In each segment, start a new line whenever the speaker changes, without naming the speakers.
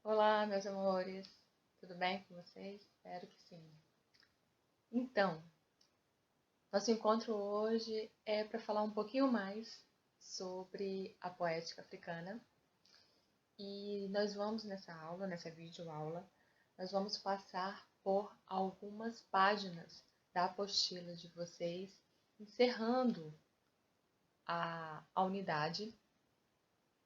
Olá, meus amores, tudo bem com vocês? Espero que sim. Então, nosso encontro hoje é para falar um pouquinho mais sobre a poética africana e nós vamos nessa videoaula, nós vamos passar por algumas páginas da apostila de vocês, encerrando a unidade,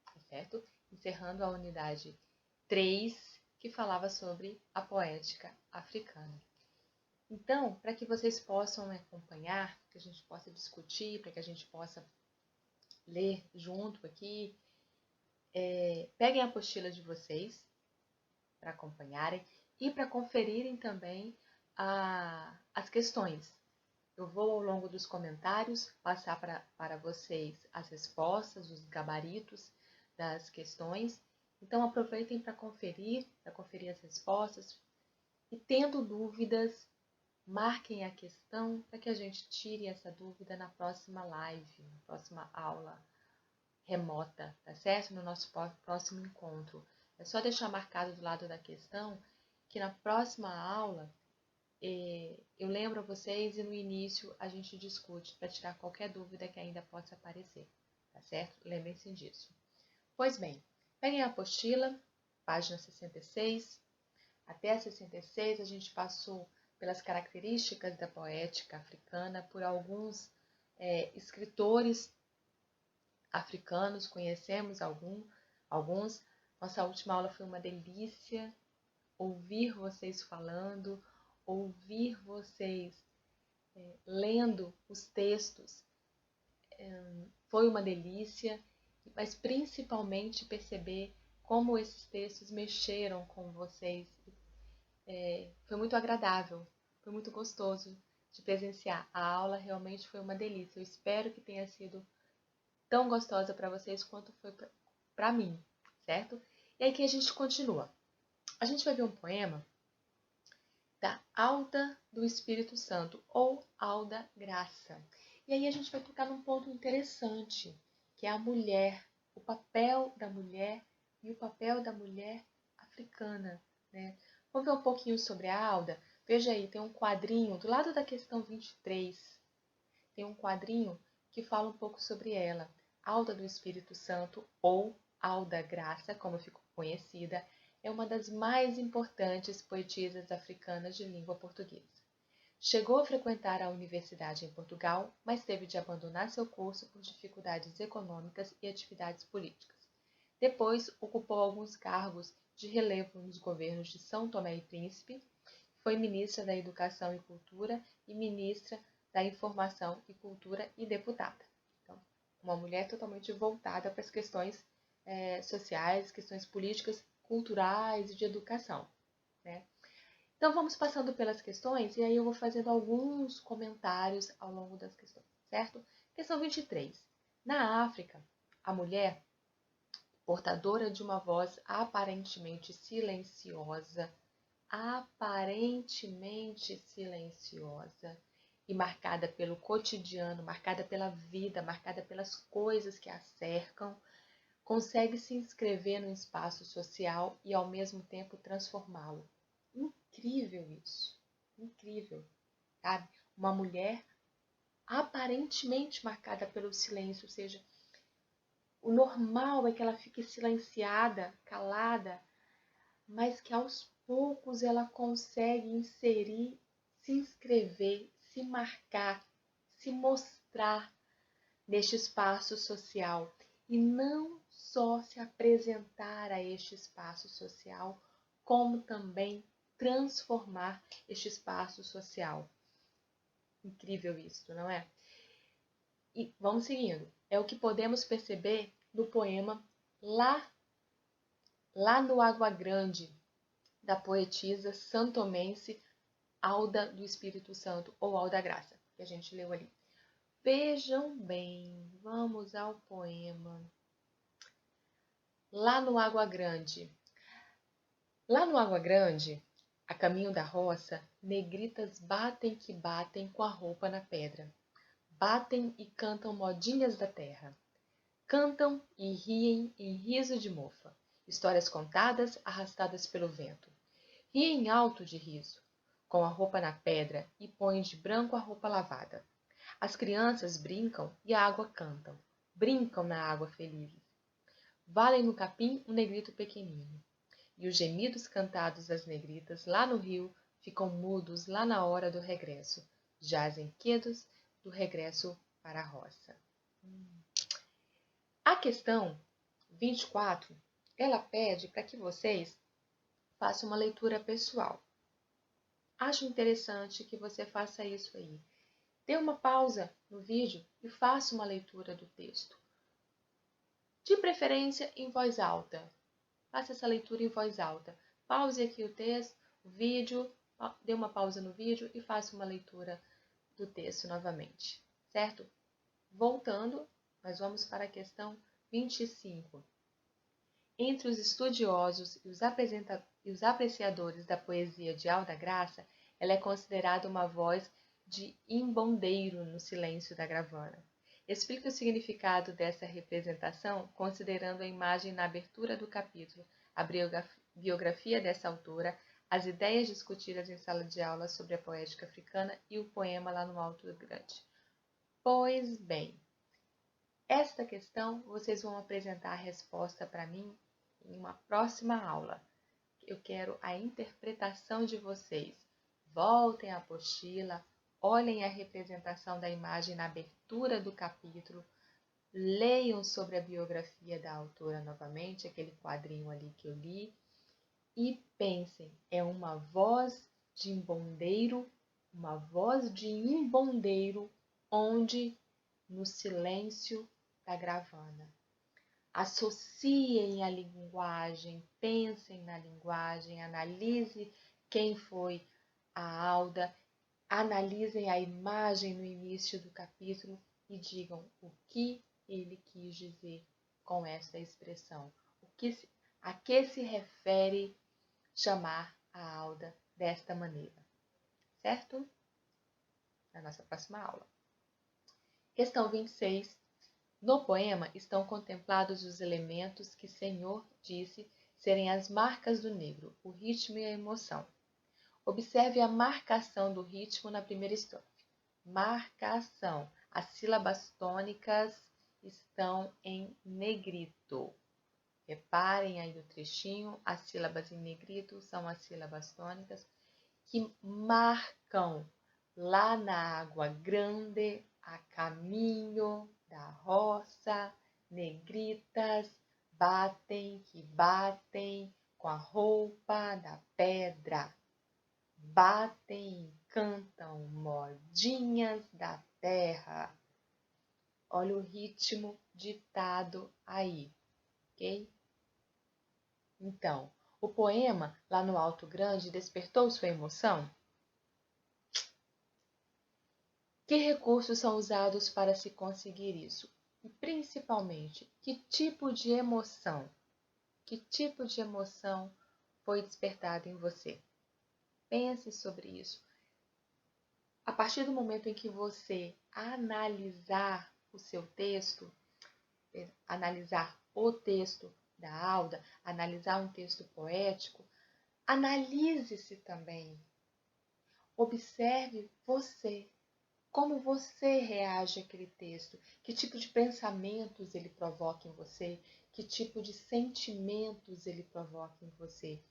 tá certo? Encerrando a unidade 3, que falava sobre a poética africana. Então, para que vocês possam acompanhar, que a gente possa discutir, para que a gente possa ler junto aqui, peguem a apostila de vocês para acompanharem e para conferirem também as questões. Eu vou, ao longo dos comentários, passar para vocês as respostas, os gabaritos das questões. Então, aproveitem para conferir as respostas e, tendo dúvidas, marquem a questão para que a gente tire essa dúvida na próxima live, na próxima aula remota, tá certo? No nosso próximo encontro. É só deixar marcado do lado da questão que na próxima aula eu lembro a vocês e no início a gente discute para tirar qualquer dúvida que ainda possa aparecer, tá certo? Lembrem-se disso. Pois bem, peguem a apostila, página 66. Até a 66 a gente passou pelas características da poética africana, por alguns escritores africanos, conhecemos alguns. Nossa última aula foi uma delícia, ouvir vocês falando, ouvir vocês lendo os textos, foi uma delícia, mas principalmente perceber como esses textos mexeram com vocês. Foi muito agradável, foi muito gostoso de presenciar. A aula realmente foi uma delícia. Eu espero que tenha sido tão gostosa para vocês quanto foi para mim, certo? E aí que a gente continua. A gente vai ver um poema da Alda do Espírito Santo, ou Alda Graça. E aí a gente vai tocar num ponto interessante, que é a mulher, o papel da mulher e o papel da mulher africana, né? Vamos ver um pouquinho sobre a Alda? Veja aí, tem um quadrinho, do lado da questão 23, tem um quadrinho que fala um pouco sobre ela. Alda do Espírito Santo, ou Alda Graça, como ficou conhecida, é uma das mais importantes poetisas africanas de língua portuguesa. Chegou a frequentar a universidade em Portugal, mas teve de abandonar seu curso por dificuldades econômicas e atividades políticas. Depois, ocupou alguns cargos de relevo nos governos de São Tomé e Príncipe, foi ministra da Educação e Cultura e ministra da Informação e Cultura e deputada. Então, uma mulher totalmente voltada para as questões sociais, questões políticas, culturais e de educação, né? Então, vamos passando pelas questões e aí eu vou fazendo alguns comentários ao longo das questões, certo? Questão 23. Na África, a mulher, portadora de uma voz aparentemente silenciosa e marcada pelo cotidiano, marcada pela vida, marcada pelas coisas que a cercam, consegue se inscrever no espaço social e ao mesmo tempo transformá-lo. Incrível isso, incrível, sabe? Uma mulher aparentemente marcada pelo silêncio, ou seja, o normal é que ela fique silenciada, calada, mas que aos poucos ela consegue inserir, se inscrever, se marcar, se mostrar neste espaço social e não só se apresentar a este espaço social, como também transformar este espaço social. Incrível isso, não é? E vamos seguindo. É o que podemos perceber no poema Lá no Água Grande, da poetisa santomense Alda do Espírito Santo, ou Alda Graça, que a gente leu ali. Vejam bem, vamos ao poema. Lá no Água Grande. Lá no Água Grande, a caminho da roça, negritas batem que batem com a roupa na pedra. Batem e cantam modinhas da terra. Cantam e riem em riso de mofa. histórias contadas, arrastadas pelo vento. Riem alto de riso, com a roupa na pedra, e põem de branco a roupa lavada. As crianças brincam e a água cantam, brincam na água felizes. Valem no capim um negrito pequenino, e os gemidos cantados das negritas lá no rio ficam mudos lá na hora do regresso, jazem quedos do regresso para a roça. A questão 24, ela pede para que vocês façam uma leitura pessoal. Acho interessante que você faça isso aí. Dê uma pausa no vídeo e faça uma leitura do texto. De preferência em voz alta. Faça essa leitura em voz alta. Pause aqui o texto, o vídeo, dê uma pausa no vídeo e faça uma leitura do texto novamente, certo? Voltando, nós vamos para a questão 25. Entre os estudiosos e os apreciadores da poesia de Alda Graça, ela é considerada uma voz de embondeiro no silêncio da gravana. Explica o significado dessa representação considerando a imagem na abertura do capítulo, a biografia dessa autora, as ideias discutidas em sala de aula sobre a poética africana e o poema lá no Alto Grande. Pois bem, esta questão vocês vão apresentar a resposta para mim em uma próxima aula. Eu quero a interpretação de vocês. Voltem à apostila, olhem a representação da imagem na abertura do capítulo, leiam sobre a biografia da autora novamente, aquele quadrinho ali que eu li, e pensem, é uma voz de embondeiro, onde no silêncio da gravana. Associem a linguagem, pensem na linguagem, analise quem foi a Alda, analisem a imagem no início do capítulo e digam o que ele quis dizer com essa expressão. A que se refere chamar a Alda desta maneira, certo? Na nossa próxima aula. Questão 26. No poema estão contemplados os elementos que Senhor disse serem as marcas do negro, o ritmo e a emoção. Observe a marcação do ritmo na primeira estrofe. Marcação. As sílabas tônicas estão em negrito. Reparem aí no trechinho, as sílabas em negrito são as sílabas tônicas que marcam lá na água grande, a caminho da roça, negritas que batem com a roupa da pedra. Batem e cantam modinhas da terra. Olha o ritmo ditado aí, ok? Então, o poema lá no Alto Grande despertou sua emoção? Que recursos são usados para se conseguir isso? E principalmente, que tipo de emoção foi despertada em você? Pense sobre isso. A partir do momento em que você analisar o seu texto, analisar o texto da Alda, analisar um texto poético, analise-se também. Observe você. Como você reage àquele texto? Que tipo de pensamentos ele provoca em você? Que tipo de sentimentos ele provoca em você?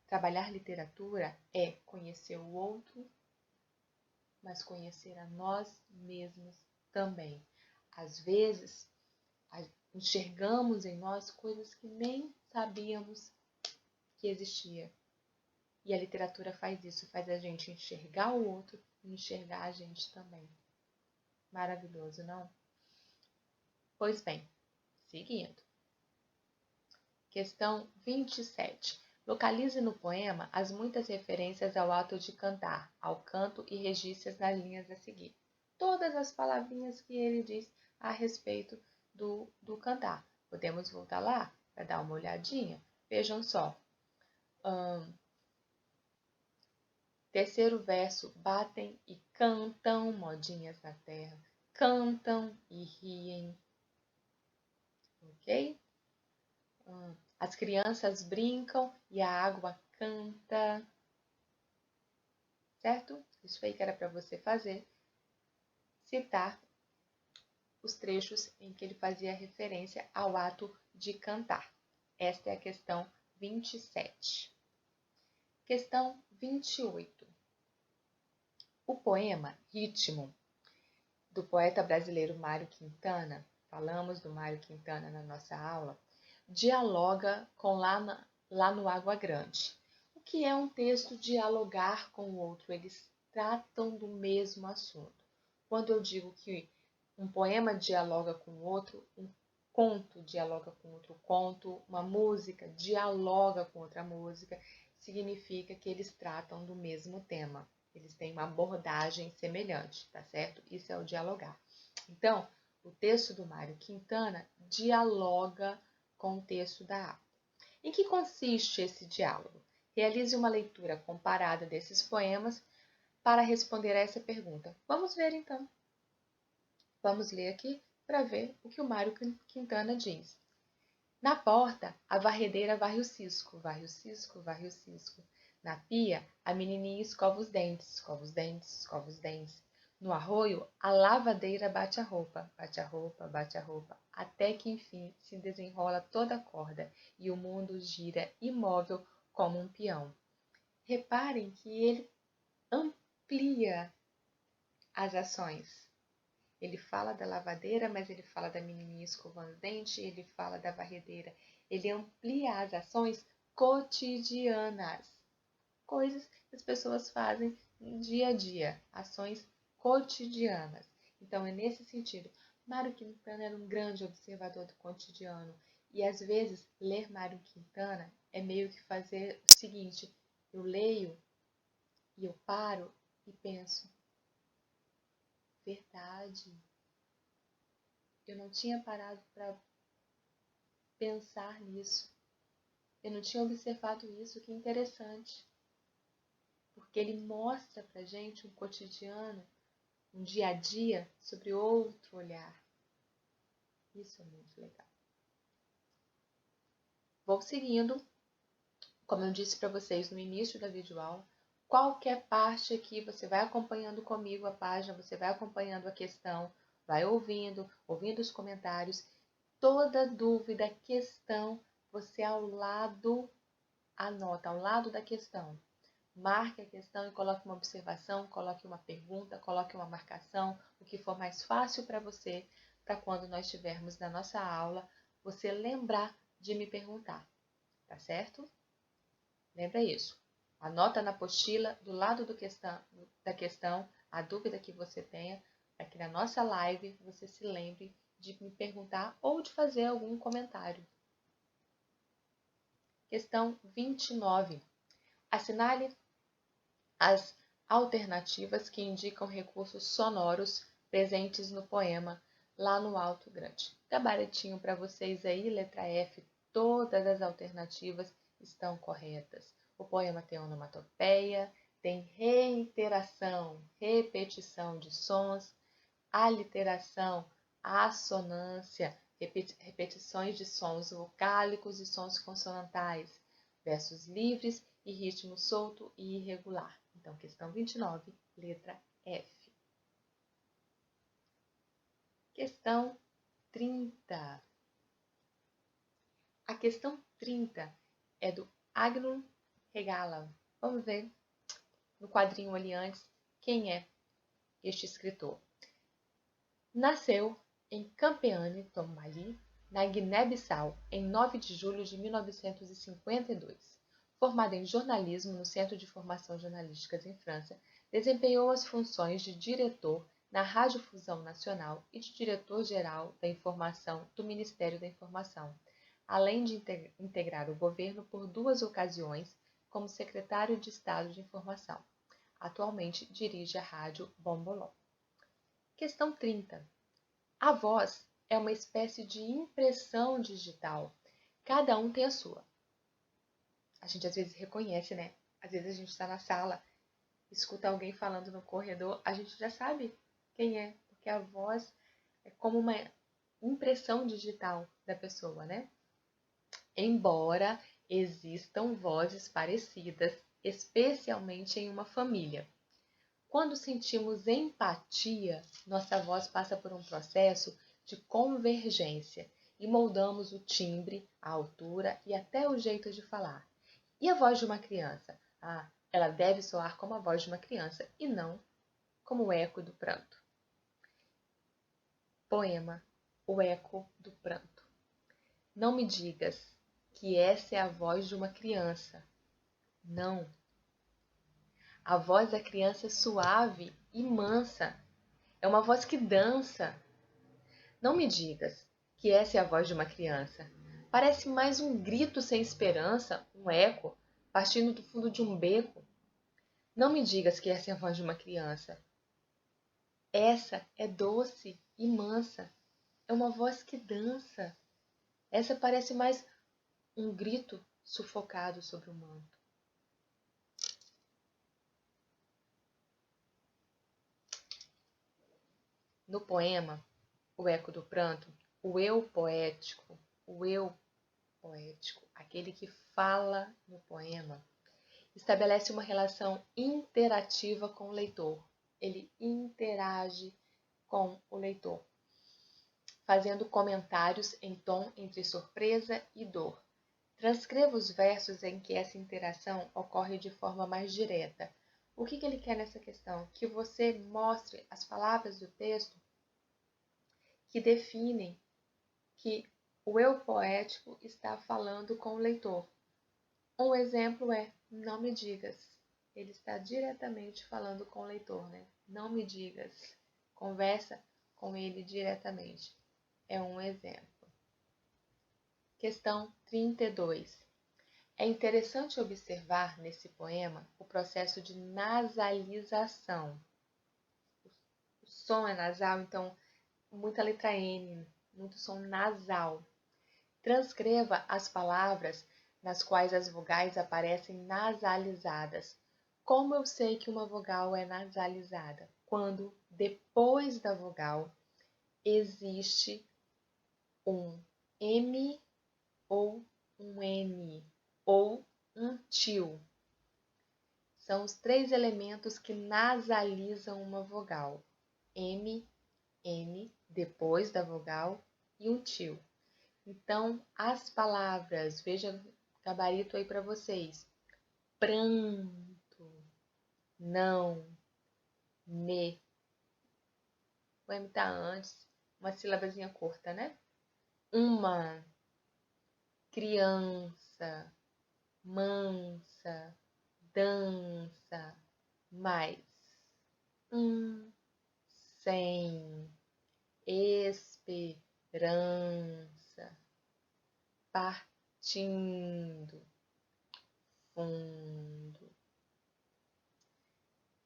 Trabalhar literatura é conhecer o outro, mas conhecer a nós mesmos também. Às vezes, enxergamos em nós coisas que nem sabíamos que existia. E a literatura faz isso, faz a gente enxergar o outro e enxergar a gente também. Maravilhoso, não? Pois bem, seguindo. Questão 27. Localize no poema as muitas referências ao ato de cantar, ao canto e registre nas linhas a seguir. Todas as palavrinhas que ele diz a respeito do cantar. Podemos voltar lá para dar uma olhadinha? Vejam só. Terceiro verso, batem e cantam modinhas na terra. Cantam e riem. Ok? As crianças brincam e a água canta. Certo? Isso aí que era para você fazer. Citar os trechos em que ele fazia referência ao ato de cantar. Esta é a questão 27. Questão 28. O poema Ritmo, do poeta brasileiro Mário Quintana, falamos do Mário Quintana na nossa aula, dialoga com Lá no Água Grande. O que é um texto dialogar com o outro? Eles tratam do mesmo assunto. Quando eu digo que um poema dialoga com o outro, um conto dialoga com outro conto, uma música dialoga com outra música, significa que eles tratam do mesmo tema. Eles têm uma abordagem semelhante, tá certo? Isso é o dialogar. Então, o texto do Mário Quintana dialoga com o texto da Água. Em que consiste esse diálogo? Realize uma leitura comparada desses poemas para responder a essa pergunta. Vamos ver então. Vamos ler aqui para ver o que o Mário Quintana diz. Na porta, a varredeira varre o cisco, varre o cisco, varre o cisco. Na pia, a menininha escova os dentes, escova os dentes, escova os dentes. No arroio, a lavadeira bate a roupa, bate a roupa, bate a roupa, até que enfim se desenrola toda a corda e o mundo gira imóvel como um peão. Reparem que ele amplia as ações. Ele fala da lavadeira, mas ele fala da menininha escovando os dentes, ele fala da varredeira. Ele amplia as ações cotidianas, coisas que as pessoas fazem no dia a dia, ações cotidianas. Então, é nesse sentido. Mário Quintana era um grande observador do cotidiano. E, às vezes, ler Mário Quintana é meio que fazer o seguinte: eu leio e eu paro e penso, verdade. Eu não tinha parado para pensar nisso. Eu não tinha observado isso. Que interessante. Porque ele mostra para gente um cotidiano, um dia a dia, sobre outro olhar. Isso é muito legal. Vou seguindo, como eu disse para vocês no início da videoaula, qualquer parte aqui você vai acompanhando comigo a página, você vai acompanhando a questão, vai ouvindo os comentários. Toda dúvida, questão, você ao lado anota, ao lado da questão. Marque a questão e coloque uma observação, coloque uma pergunta, coloque uma marcação, o que for mais fácil para você, para quando nós estivermos na nossa aula, você lembrar de me perguntar, tá certo? Lembra isso. Anota na apostila, do lado da questão, a dúvida que você tenha, para que na nossa live você se lembre de me perguntar ou de fazer algum comentário. Questão 29. Assinale as alternativas que indicam recursos sonoros presentes no poema Lá no Alto Grande. Gabaritinho para vocês aí, letra F, todas as alternativas estão corretas. O poema tem onomatopeia, tem reiteração, repetição de sons, aliteração, assonância, repetições de sons vocálicos e sons consonantais, versos livres e ritmo solto e irregular. Então, questão 29, letra F. Questão 30. A questão 30 é do Agnum Regala. Vamos ver no quadrinho ali antes quem é este escritor. Nasceu em Campeane, Tombali, na Guiné-Bissau, em 9 de julho de 1952. Formado em jornalismo no Centro de Formação Jornalística em França, desempenhou as funções de diretor na Radiodifusão Nacional e de diretor-geral da Informação do Ministério da Informação, além de integrar o governo por 2 ocasiões como secretário de Estado de Informação. Atualmente dirige a Rádio Bomboló. Questão 30. A voz é uma espécie de impressão digital. Cada um tem a sua. A gente às vezes reconhece, né? Às vezes a gente está na sala, escuta alguém falando no corredor, a gente já sabe quem é, porque a voz é como uma impressão digital da pessoa, né? embora existam vozes parecidas, especialmente em uma família. Quando sentimos empatia, nossa voz passa por um processo de convergência e moldamos o timbre, a altura e até o jeito de falar. E a voz de uma criança? Ela deve soar como a voz de uma criança e não como o eco do pranto. Poema: O eco do pranto. Não me digas que essa é a voz de uma criança. Não. A voz da criança é suave e mansa. É uma voz que dança. Não me digas que essa é a voz de uma criança. Parece mais um grito sem esperança, um eco, partindo do fundo de um beco. Não me digas que essa é a voz de uma criança. Essa é doce e mansa. É uma voz que dança. Essa parece mais um grito sufocado sobre o manto. No poema, O Eco do Pranto, o eu poético, aquele que fala no poema, estabelece uma relação interativa com o leitor. Ele interage com o leitor, fazendo comentários em tom entre surpresa e dor. Transcreva os versos em que essa interação ocorre de forma mais direta. O que ele quer nessa questão? Que você mostre as palavras do texto que definem que o eu poético está falando com o leitor. Um exemplo é Não me digas. Ele está diretamente falando com o leitor, né? Não me digas. Conversa com ele diretamente. É um exemplo. Questão 32. É interessante observar nesse poema o processo de nasalização. O som é nasal, então muita letra N, muito som nasal. Transcreva as palavras nas quais as vogais aparecem nasalizadas. Como eu sei que uma vogal é nasalizada? Quando depois da vogal existe um M ou um N ou um tio. São os três elementos que nasalizam uma vogal. M, N, depois da vogal e um tio. Então, as palavras, veja gabarito aí para vocês. Pranto, não, ne. O M tá antes, uma sílabazinha curta, né? Uma, criança, mansa, dança, mais. Sem, esperança, partindo, fundo.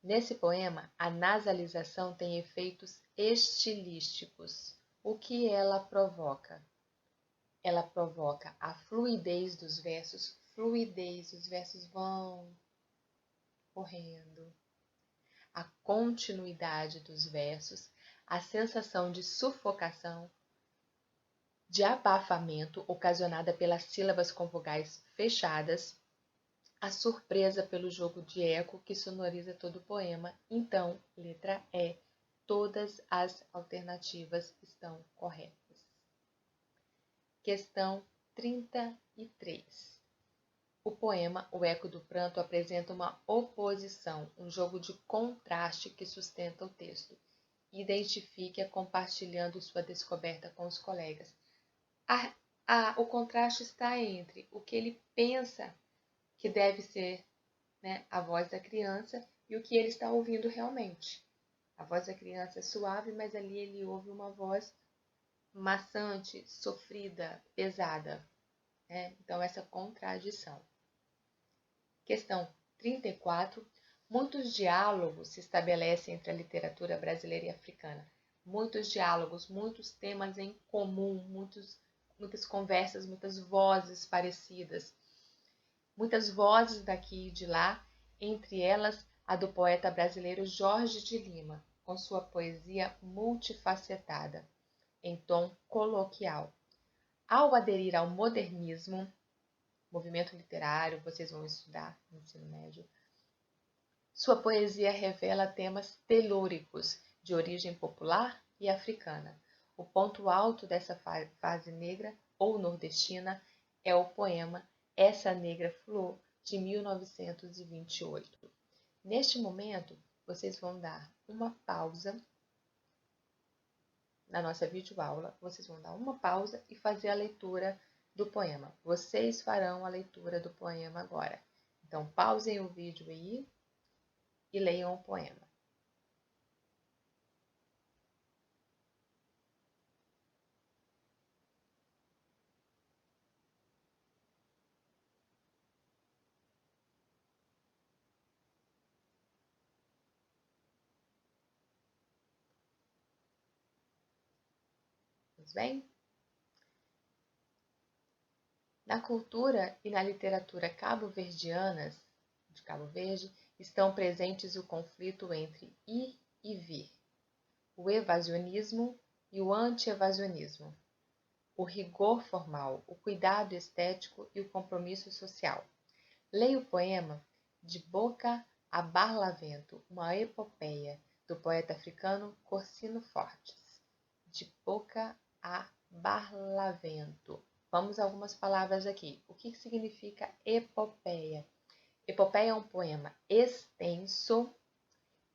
Nesse poema, a nasalização tem efeitos estilísticos. O que ela provoca? Ela provoca a fluidez dos versos. Fluidez, os versos vão correndo. A continuidade dos versos, a sensação de sufocação, de abafamento ocasionada pelas sílabas com vogais fechadas, a surpresa pelo jogo de eco que sonoriza todo o poema. Então, letra E, todas as alternativas estão corretas. Questão 33. O poema O Eco do Pranto apresenta uma oposição, um jogo de contraste que sustenta o texto. Identifique-a compartilhando sua descoberta com os colegas. O contraste está entre o que ele pensa que deve ser, né, a voz da criança e o que ele está ouvindo realmente. A voz da criança é suave, mas ali ele ouve uma voz maçante, sofrida, pesada. Né? Então, essa contradição. Questão 34. Muitos diálogos se estabelecem entre a literatura brasileira e africana. Muitos diálogos, muitos temas em comum, muitas conversas, muitas vozes parecidas. Muitas vozes daqui e de lá, entre elas a do poeta brasileiro Jorge de Lima, com sua poesia multifacetada, em tom coloquial. Ao aderir ao modernismo, movimento literário, vocês vão estudar no ensino médio, sua poesia revela temas telúricos de origem popular e africana. O ponto alto dessa fase negra ou nordestina é o poema Essa Negra Flor, de 1928. Neste momento, vocês vão dar uma pausa na nossa videoaula, vocês vão dar uma pausa e fazer a leitura do poema. Vocês farão a leitura do poema agora. Então, pausem o vídeo aí e leiam o poema. Tudo bem? Na cultura e na literatura cabo-verdianas, de Cabo Verde, estão presentes o conflito entre ir e vir, o evasionismo e o anti-evasionismo, o rigor formal, o cuidado estético e o compromisso social. Leia o poema De Boca a Barlavento, uma epopeia, do poeta africano Corsino Fortes. De Boca a Barlavento. Vamos a algumas palavras aqui. O que significa epopeia? Epopeia é um poema extenso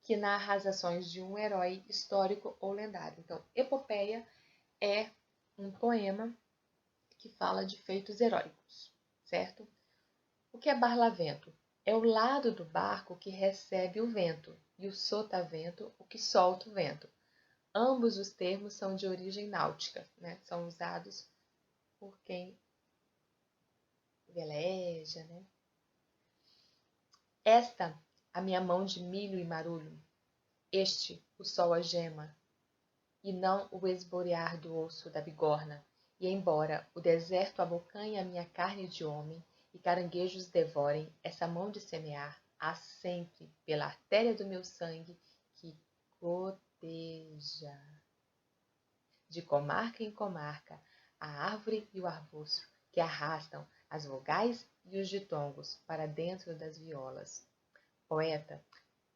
que narra as ações de um herói histórico ou lendário. Então, epopeia é um poema que fala de feitos heróicos, certo? O que é barlavento? É o lado do barco que recebe o vento e o sotavento, o que solta o vento. Ambos os termos são de origem náutica, né? São usados por quem veleja, né? Esta, a minha mão de milho e marulho, este, o sol a gema, e não o esborear do osso da bigorna. E embora o deserto abocanhe a minha carne de homem e caranguejos devorem essa mão de semear, há sempre, pela artéria do meu sangue, que goteja. De comarca em comarca, a árvore e o arbusto, que arrastam as vogais e os ditongos para dentro das violas. Poeta,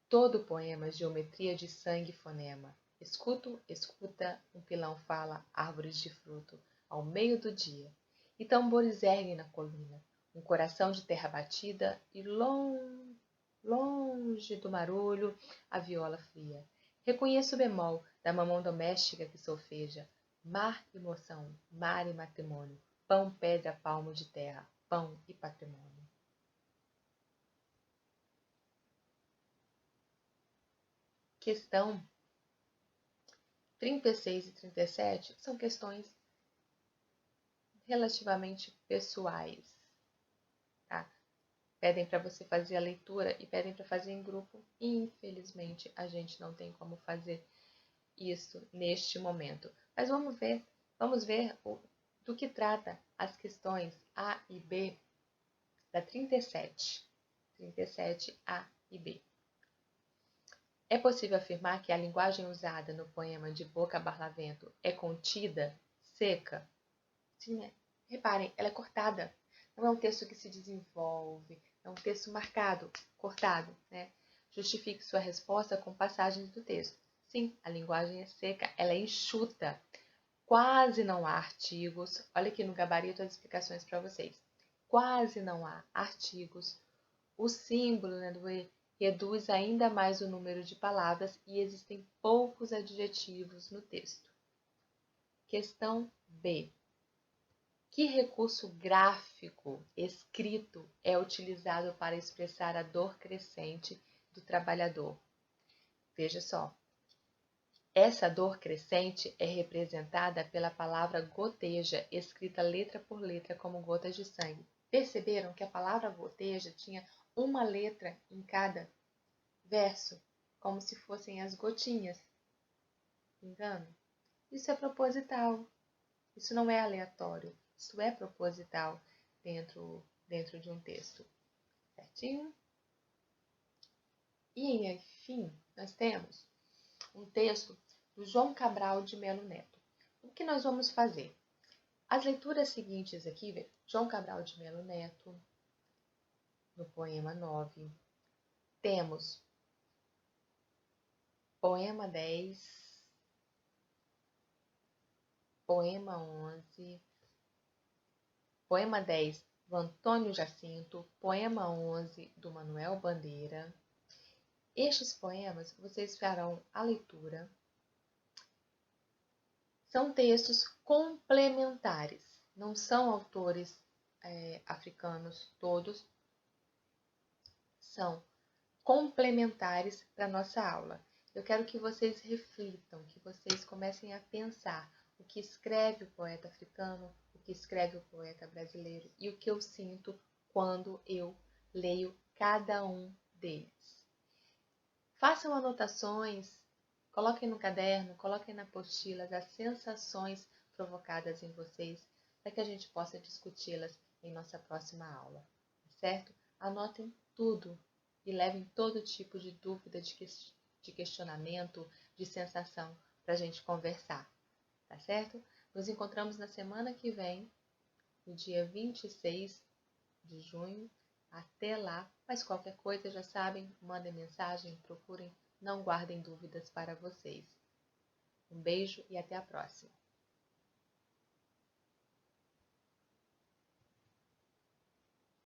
todo poema geometria de sangue e fonema. Escuto, escuta, um pilão fala, árvores de fruto, ao meio do dia. E tambores erguem na colina, um coração de terra batida e longe do marulho, a viola fria. Reconheço o bemol da mamão doméstica que solfeja. Mar e moção, mar e matrimônio, pão, pedra, palmo de terra, pão e patrimônio. Questão 36 e 37 são questões relativamente pessoais, tá? Pedem para você fazer a leitura e pedem para fazer em grupo. Infelizmente, a gente não tem como fazer isso neste momento. Mas vamos ver do que trata as questões A e B da 37 A e B. É possível afirmar que a linguagem usada no poema De Boca a Barlavento é contida, seca? Sim, né? Reparem, ela é cortada. Não é um texto que se desenvolve, é um texto marcado, cortado, né? Justifique sua resposta com passagens do texto. Sim, a linguagem é seca, ela é enxuta. Quase não há artigos. Olha aqui no gabarito as explicações para vocês. Quase não há artigos. O símbolo, né, do E reduz ainda mais o número de palavras e existem poucos adjetivos no texto. Questão B. Que recurso gráfico escrito é utilizado para expressar a dor crescente do trabalhador? Veja só. Essa dor crescente é representada pela palavra goteja, escrita letra por letra como gotas de sangue. Perceberam que a palavra goteja tinha uma letra em cada verso, como se fossem as gotinhas. Engano? Isso é proposital. Isso não é aleatório. Isso é proposital dentro de um texto. Certinho? E, enfim, nós temos um texto do João Cabral de Melo Neto. O que nós vamos fazer? As leituras seguintes aqui, João Cabral de Melo Neto, no poema 9. Temos poema 10, poema 11, poema 10 do Antônio Jacinto, poema 11 do Manuel Bandeira. Estes poemas vocês farão a leitura. São textos complementares, não são autores africanos todos, são complementares para a nossa aula. Eu quero que vocês reflitam, que vocês comecem a pensar o que escreve o poeta africano, o que escreve o poeta brasileiro e o que eu sinto quando eu leio cada um deles. Façam anotações, coloquem no caderno, coloquem na apostila as sensações provocadas em vocês, para que a gente possa discuti-las em nossa próxima aula, certo? Anotem tudo e levem todo tipo de dúvida, de questionamento, de sensação para a gente conversar, tá certo? Nos encontramos na semana que vem, no dia 26 de junho. Até lá, mas qualquer coisa já sabem, mandem mensagem, procurem, não guardem dúvidas para vocês. Um beijo e até a próxima!